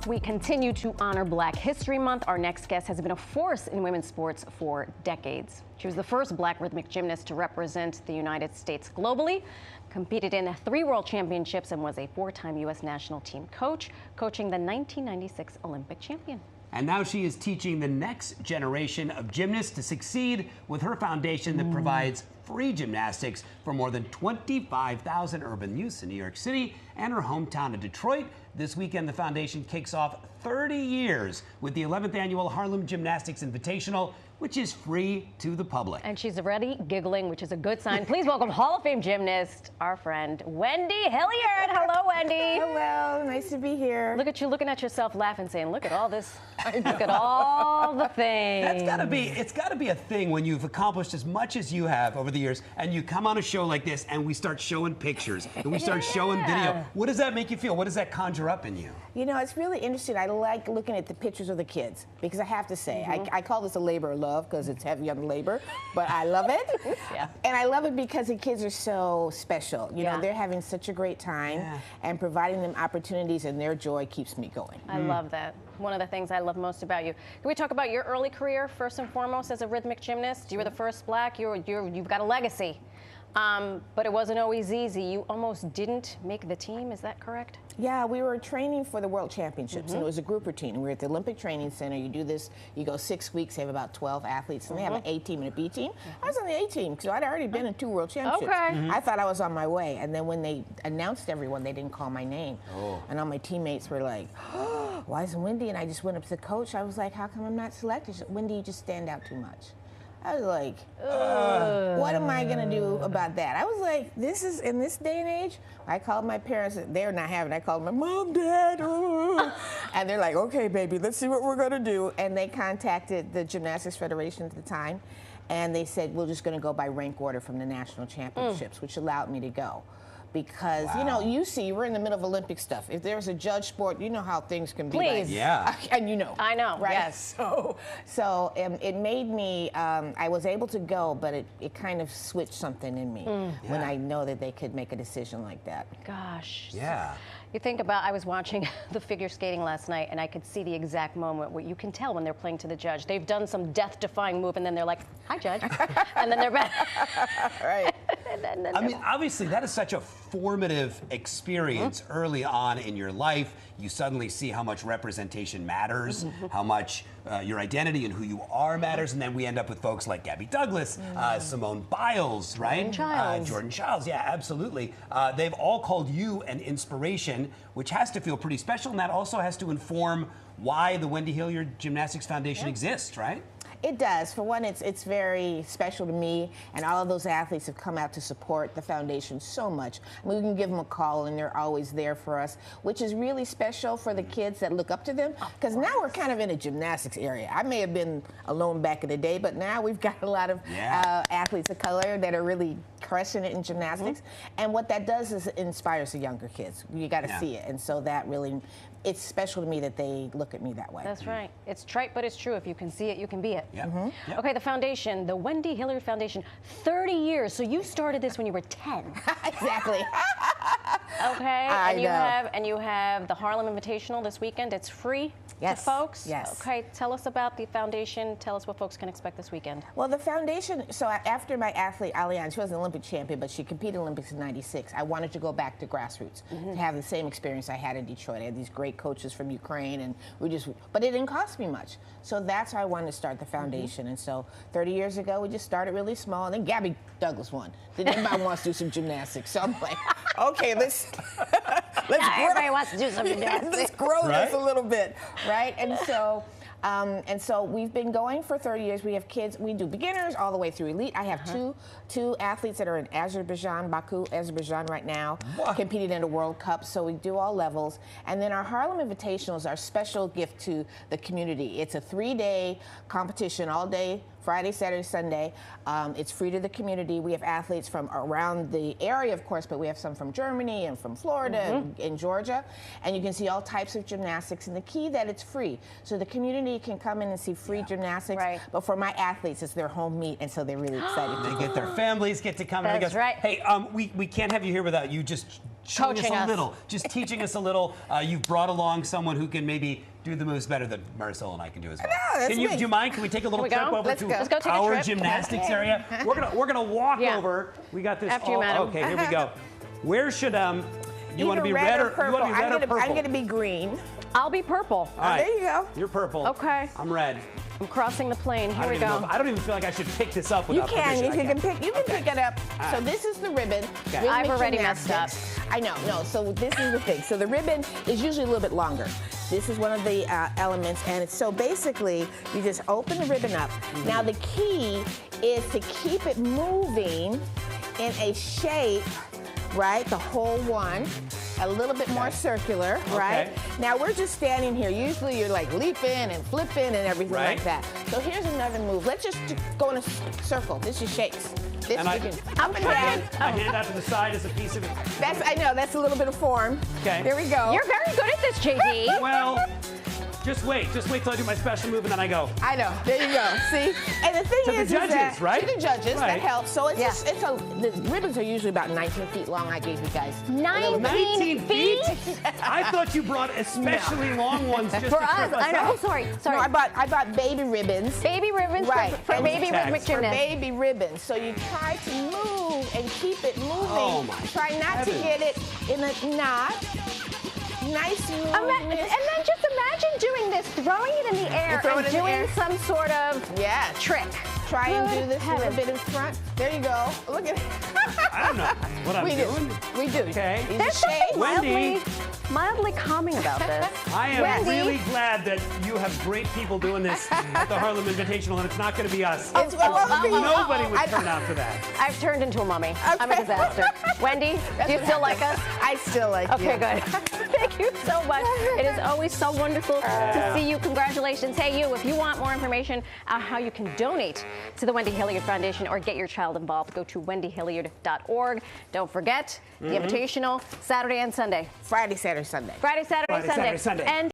we continue to honor Black History Month. Our next guest has been a force in women's sports for decades. She was the first Black rhythmic gymnast to represent the United States globally, competed in 3 world championships, and was a 4-time U.S. national team coach, coaching the 1996 Olympic champion. And now she is teaching the next generation of gymnasts to succeed with her foundation that provides free gymnastics for more than 25,000 urban youths in New York City and her hometown of Detroit. This weekend, the foundation kicks off 30 years with the 11th annual Harlem Gymnastics Invitational, which is free to the public. And she's already giggling, which is a good sign. Please welcome Hall of Fame gymnast, our friend, Wendy Hilliard. Hello, Wendy. Hello, nice to be here. Look at you looking at yourself laughing, saying, look at all this, look at all the things. It's gotta be a thing when you've accomplished as much as you have over the years and you come on a show like this and we start showing pictures and we start showing video. What does that make you feel? What does that conjure up in you? You know, it's really interesting. I like looking at the pictures of the kids because I have to say, I call this a labor of love because it's heavy on labor, but I love it. Yeah. And I love it because the kids are so special. You know, they're having such a great time and providing them opportunities, and their joy keeps me going. I love that. One of the things I love most about you. Can we talk about your early career, first and foremost, as a rhythmic gymnast? You were the first Black. You've got a legacy. But it wasn't always easy. You almost didn't make the team, is that correct? Yeah, we were training for the World Championships, and it was a group routine. We were at the Olympic Training Center. You do this, you go 6 weeks, they have about 12 athletes, and they have an A team and a B team. I was on the A team because I'd already been in 2 World Championships. Okay. I thought I was on my way, and then when they announced everyone, they didn't call my name. And all my teammates were like, oh, why isn't Wendy? And I just went up to the coach. I was like, how come I'm not selected? She said, Wendy, you just stand out too much. I was like, what am I gonna do about that? I was like, this is, in this day and age, I called my parents, they're not having it. I called my mom, dad, and they're like, okay, baby, let's see what we're gonna do. And they contacted the Gymnastics Federation at the time, and they said, we're just gonna go by rank order from the national championships, which allowed me to go. Because, you know, you see, we're in the middle of Olympic stuff. If there's a judge sport, you know how things can be. Please. Like, Yeah. And you know. I know, right? yes. So it made me, I was able to go, but it kind of switched something in me when I know that they could make a decision like that. Gosh. Yeah. You think about, I was watching the figure skating last night, and I could see the exact moment where you can tell when they're playing to the judge. They've done some death-defying move, and then they're like, hi, judge. And then they're back. Right. I mean, obviously, that is such a formative experience early on in your life. You suddenly see how much representation matters, how much your identity and who you are matters, and then we end up with folks like Gabby Douglas, Simone Biles, right? Jordan Childs, yeah, absolutely. They've all called you an inspiration, which has to feel pretty special, and that also has to inform why the Wendy Hilliard Gymnastics Foundation exists, right? It does. For one, it's very special to me, and all of those athletes have come out to support the foundation so much. I mean, we can give them a call, and they're always there for us, which is really special for the kids that look up to them, because now we're kind of in a gymnastics area. I may have been alone back in the day, but now we've got a lot of athletes of color that are really crushing it in gymnastics, and what that does is it inspires the younger kids. You got to see it, and so that really, it's special to me that they look at me that way. That's right. It's trite, but it's true. If you can see it, you can be it. Yeah. Okay, the foundation, the Wendy Hilliard Foundation, 30 years. So you started this when you were 10. Exactly. Okay, I know. And you have the Harlem Invitational this weekend. It's free to folks. Yes. Okay, tell us about the foundation. Tell us what folks can expect this weekend. Well, the foundation, so after my athlete, Aliane, she was an Olympic champion, but she competed in Olympics in '96. I wanted to go back to grassroots, to have the same experience I had in Detroit. I had these great coaches from Ukraine, and but it didn't cost me much. So that's how I wanted to start the foundation. And so 30 years ago, we just started really small, and then Gabby Douglas won. Then everybody wants to do some gymnastics. So I'm like, okay, let's everybody wants to do some gymnastics. Let's grow this a little bit, right? And so we've been going for 30 years. We have kids, we do beginners all the way through elite. I have two athletes that are in Azerbaijan, Baku, Azerbaijan right now, competing in the World Cup. So we do all levels. And then our Harlem Invitational is our special gift to the community. It's a 3-day competition all day, Friday, Saturday, Sunday. It's free to the community. We have athletes from around the area, of course, but we have some from Germany and from Florida and Georgia. And you can see all types of gymnastics. And the key that it's free. So the community can come in and see free gymnastics. Right. But for my athletes, it's their home meet, and so they're really excited. They get their families get to come. That's right. Hey, we can't have you here without you just showing Coaching us a us. little, just teaching us a little. You've brought along someone who can maybe do the moves better than Marisol and I can do as well. No, that's Do me. you mind? Can we take a little Can we trip go? over Let's to go. Let's go take a our trip. gymnastics area? We're gonna walk Yeah. over. We got this. After you, madam. Okay, here we go. Where should you want to be red or purple? you want to be red or purple? I'm gonna be green. I'll be purple. All right. There you go. You're purple. Okay. I'm red. I'm crossing the plane. Here we go. I don't even feel like I should pick this up You without can, permission. if you can pick, you can Okay. pick it up. All So right. this is the ribbon. Okay. Rhythmic I've already messed up. gymnastics. I know, no. So this is the thing. So the ribbon is usually a little bit longer. This is one of the elements, and it's so basically you just open the ribbon up. Now the key is to keep it moving in a shape, right? The whole one. A little bit more circular, right? Okay. Now we're just standing here. Usually you're like leaping and flipping and everything Right. like that. So here's another move. Let's just go in a circle. This is shapes. This And I- we can up and down. My hand out to the side is a piece of it. I know, that's a little bit of form. Okay. There we go. You're very good at this, JD. Well, just wait till I do my special move and then I go. I know. There you go. See? And the thing To the is judges, that right? to the judges, Right. that helps. So it's Yeah. just, the ribbons are usually about 19 feet long. I gave you guys. 19 feet? I thought you brought especially long ones just For to us. trip us I know. up. Sorry. No, I bought baby ribbons. Baby ribbons Right. for And baby tags. rhythmic For gymnasts. baby ribbons. So you try to move and keep it moving. Oh, my Try not to heavens. get it in a knot. Nice And movement. then just imagine doing this, throwing it in the air throw and it in the doing air. some sort of Yes. trick. Try and do Good this a little heavens. bit in front. There you go. Look at it. I don't know what I'm We do. doing. We do. Okay. These There's are shapes. Wendy. mildly calming about this. I am Wendy. really glad that you have great people doing this at the Harlem Invitational, and it's not going to be us. It's Nobody would I- turn out for that. I've turned into a mummy. I'm a Okay. disaster. Wendy, do you still like us? I still like you. Okay, good. Thank you so much. It is always so wonderful to see you. Congratulations. Hey, you, if you want more information on how you can donate to the Wendy Hilliard Foundation or get your child involved, go to wendyhilliard.org. Don't forget the Invitational, Saturday and Sunday. Friday, Saturday, Sunday. Friday, Saturday, Friday, Sunday. Saturday, Sunday. And